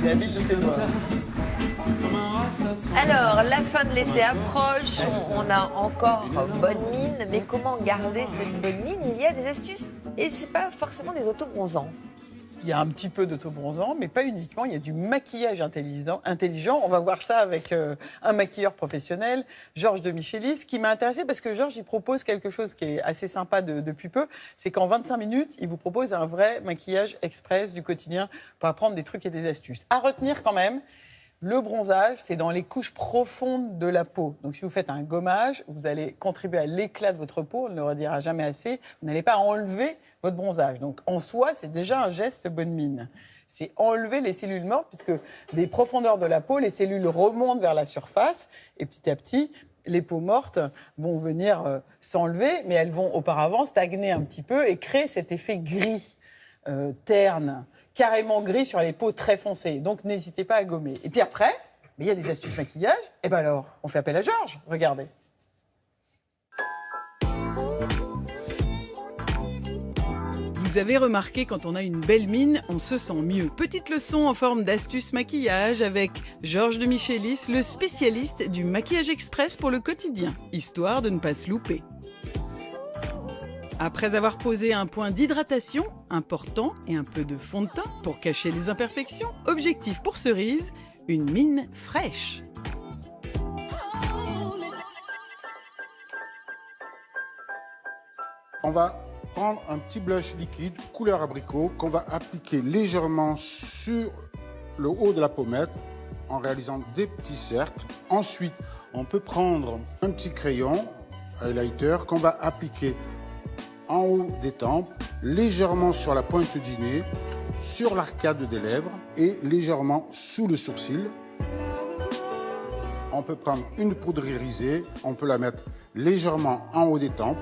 Il habite de ses doigts. Alors, la fin de l'été approche, on a encore bonne mine, mais comment garder cette bonne mine? Il y a des astuces et c'est pas forcément des autobronzants. Il y a un petit peu d'autobronzant, mais pas uniquement. Il y a du maquillage intelligent. On va voir ça avec un maquilleur professionnel, Georges de Michelis, qui m'a intéressé parce que Georges, il propose quelque chose qui est assez sympa depuis peu. C'est qu'en 25 minutes, il vous propose un vrai maquillage express du quotidien pour apprendre des trucs et des astuces. À retenir quand même, le bronzage, c'est dans les couches profondes de la peau. Donc, si vous faites un gommage, vous allez contribuer à l'éclat de votre peau. On ne le redira jamais assez. Vous n'allez pas enlever votre bronzage. Donc, en soi, c'est déjà un geste bonne mine. C'est enlever les cellules mortes, puisque des profondeurs de la peau, les cellules remontent vers la surface. Et petit à petit, les peaux mortes vont venir s'enlever, mais elles vont auparavant stagner un petit peu et créer cet effet gris, terne, carrément gris sur les peaux très foncées. Donc, n'hésitez pas à gommer. Et puis après, il y a des astuces maquillage. Et bien alors, on fait appel à Georges. Regardez. Vous avez remarqué, quand on a une belle mine, on se sent mieux. Petite leçon en forme d'astuce maquillage avec Georges de Michelis, le spécialiste du maquillage express pour le quotidien, histoire de ne pas se louper. Après avoir posé un point d'hydratation important et un peu de fond de teint pour cacher les imperfections, objectif pour cerise, une mine fraîche. On va prendre un petit blush liquide couleur abricot qu'on va appliquer légèrement sur le haut de la pommette en réalisant des petits cercles. Ensuite, on peut prendre un petit crayon highlighter qu'on va appliquer en haut des tempes, légèrement sur la pointe du nez, sur l'arcade des lèvres et légèrement sous le sourcil. On peut prendre une poudre irisée, on peut la mettre légèrement en haut des tempes,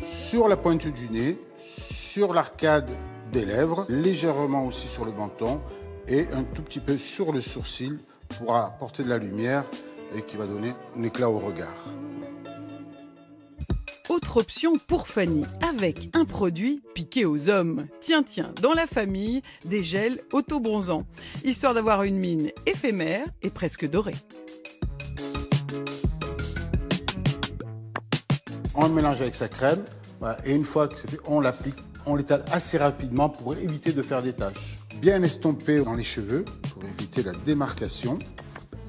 sur la pointe du nez, sur l'arcade des lèvres, légèrement aussi sur le menton et un tout petit peu sur le sourcil pour apporter de la lumière et qui va donner un éclat au regard. Autre option pour Fanny, avec un produit piqué aux hommes. Tiens, dans la famille, des gels auto-bronzants, histoire d'avoir une mine éphémère et presque dorée. On le mélange avec sa crème, voilà, et une fois que c'est fait, on l'applique, on l'étale assez rapidement pour éviter de faire des taches. Bien estompé dans les cheveux pour éviter la démarcation,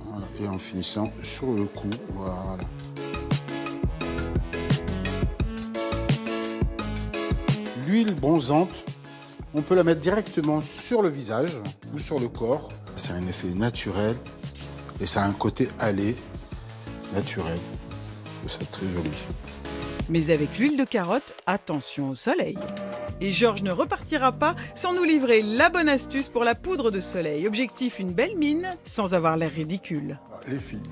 voilà, et en finissant sur le cou, voilà. L'huile bronzante, on peut la mettre directement sur le visage ou sur le corps. C'est un effet naturel et ça a un côté allé naturel. Je trouve ça très joli. Mais avec l'huile de carotte, attention au soleil. Et Georges ne repartira pas sans nous livrer la bonne astuce pour la poudre de soleil. Objectif, une belle mine sans avoir l'air ridicule. Les filles,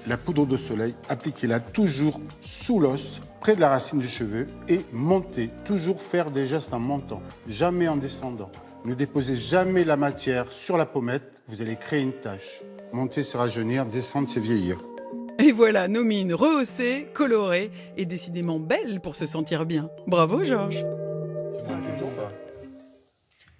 la poudre de soleil, appliquez-la toujours sous l'os, près de la racine du cheveu et montez. Toujours faire des gestes en montant, jamais en descendant. Ne déposez jamais la matière sur la pommette, vous allez créer une tache. Monter, c'est rajeunir, descendre, c'est vieillir. Et voilà, nos mines rehaussées, colorées et décidément belles pour se sentir bien. Bravo Georges.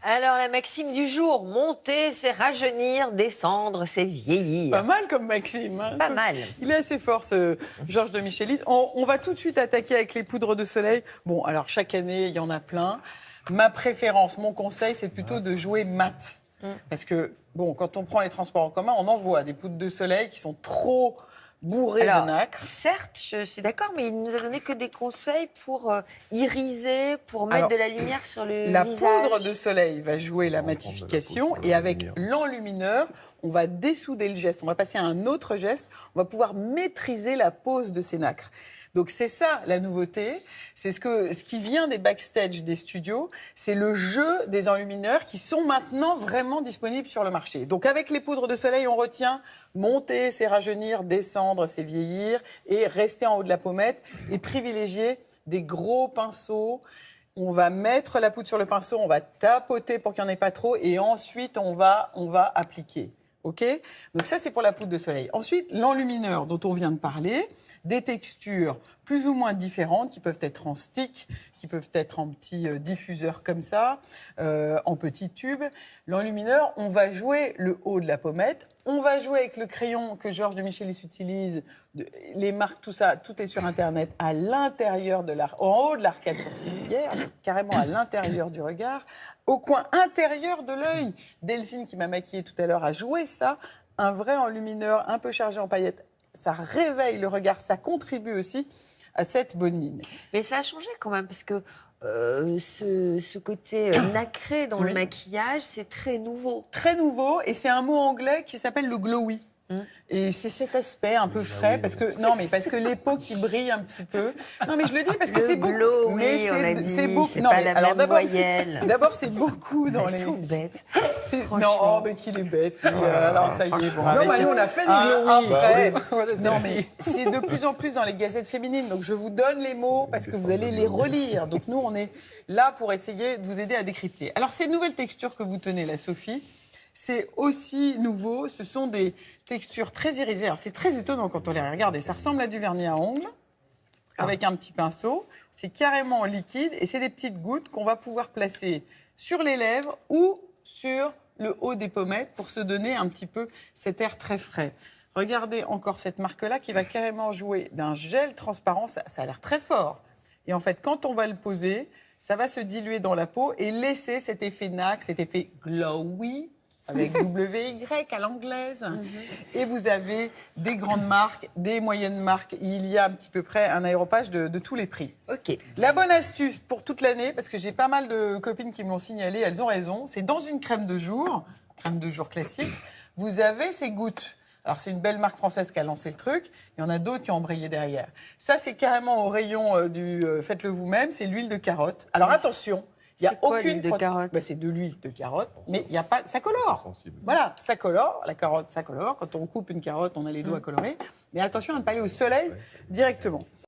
Alors, la maxime du jour, monter, c'est rajeunir, descendre, c'est vieillir. Pas mal comme Maxime. Hein. Pas mal. Il est assez fort, ce Georges de Michelis. On va tout de suite attaquer avec les poudres de soleil. Bon, alors chaque année, il y en a plein. Ma préférence, mon conseil, c'est plutôt de jouer mat. Parce que, bon, quand on prend les transports en commun, on en voit des poudres de soleil qui sont trop bourrées de nacre. Certes, je suis d'accord, mais il ne nous a donné que des conseils pour iriser, pour mettre de la lumière sur le La visage. poudre de soleil va jouer la matification et avec l'enlumineur, on va dessouder le geste. On va passer à un autre geste. On va pouvoir maîtriser la pose de ces nacres. Donc c'est ça la nouveauté. C'est ce qui vient des backstage des studios. C'est le jeu des enlumineurs qui sont maintenant vraiment disponibles sur le marché. Donc avec les poudres de soleil, on retient monter, c'est rajeunir, descendre, c'est vieillir et rester en haut de la pommette et privilégier des gros pinceaux. On va mettre la poudre sur le pinceau, on va tapoter pour qu'il n'y en ait pas trop et ensuite on va appliquer. OK ? Donc ça, c'est pour la poudre de soleil. Ensuite, l'enlumineur dont on vient de parler, des textures plus ou moins différentes, qui peuvent être en stick, qui peuvent être en petits diffuseurs comme ça, en petits tubes. L'enlumineur, on va jouer le haut de la pommette, on va jouer avec le crayon que Georges de Michelis utilise, les marques, tout ça, tout est sur Internet, à l'intérieur en haut de l'arcade sourcilière, carrément à l'intérieur du regard, au coin intérieur de l'œil. Delphine, qui m'a maquillée tout à l'heure, a joué ça, un vrai enlumineur un peu chargé en paillettes. Ça réveille le regard, ça contribue aussi à cette bonne mine. Mais ça a changé quand même, parce que ce côté nacré dans le maquillage, c'est très nouveau. Très nouveau, et c'est un mot anglais qui s'appelle le glowy. Et c'est cet aspect un peu frais, parce que les peaux qui brillent un petit peu. Non, mais je le dis parce que c'est beaucoup. Glow, mais oui, on a dit, c'est beaucoup. c'est Non, pas mais la alors même voyelle. D'abord, c'est beaucoup dans Elles les. sont bêtes. Non, mais qu'il est bête. Lui, alors ça y est. Bon, Non, mais nous, on a fait des glowy. Après, non, mais c'est de plus en plus dans les gazettes féminines. Donc, je vous donne les mots parce que vous allez les relire. Donc, nous, on est là pour essayer de vous aider à décrypter. Alors, ces nouvelles textures que vous tenez là, Sophie, c'est aussi nouveau. Ce sont des textures très irisées. Alors, c'est très étonnant quand on les regarde. Et ça ressemble à du vernis à ongles avec un petit pinceau. C'est carrément liquide et c'est des petites gouttes qu'on va pouvoir placer sur les lèvres ou sur le haut des pommettes pour se donner un petit peu cet air très frais. Regardez encore cette marque-là qui va carrément jouer d'un gel transparent. Ça a l'air très fort. Et en fait, quand on va le poser, ça va se diluer dans la peau et laisser cet effet nacre, cet effet glowy, avec WY à l'anglaise. Et vous avez des grandes marques, des moyennes marques. Il y a un petit peu près un aéropage de tous les prix. Ok. La bonne astuce pour toute l'année, parce que j'ai pas mal de copines qui me l'ont signalé, elles ont raison, c'est dans une crème de jour classique, vous avez ces gouttes. Alors, c'est une belle marque française qui a lancé le truc. Il y en a d'autres qui ont embrayé derrière. Ça, c'est carrément au rayon du faites-le vous-même. C'est l'huile de carotte. Alors, attention. Il y a C'est quoi, aucune l'huile de carotte ? C'est de l'huile de carotte, mais il y a pas. Ça colore. Voilà, ça colore. La carotte, ça colore. Quand on coupe une carotte, on a les doigts colorés. Mais attention à ne pas aller au soleil directement.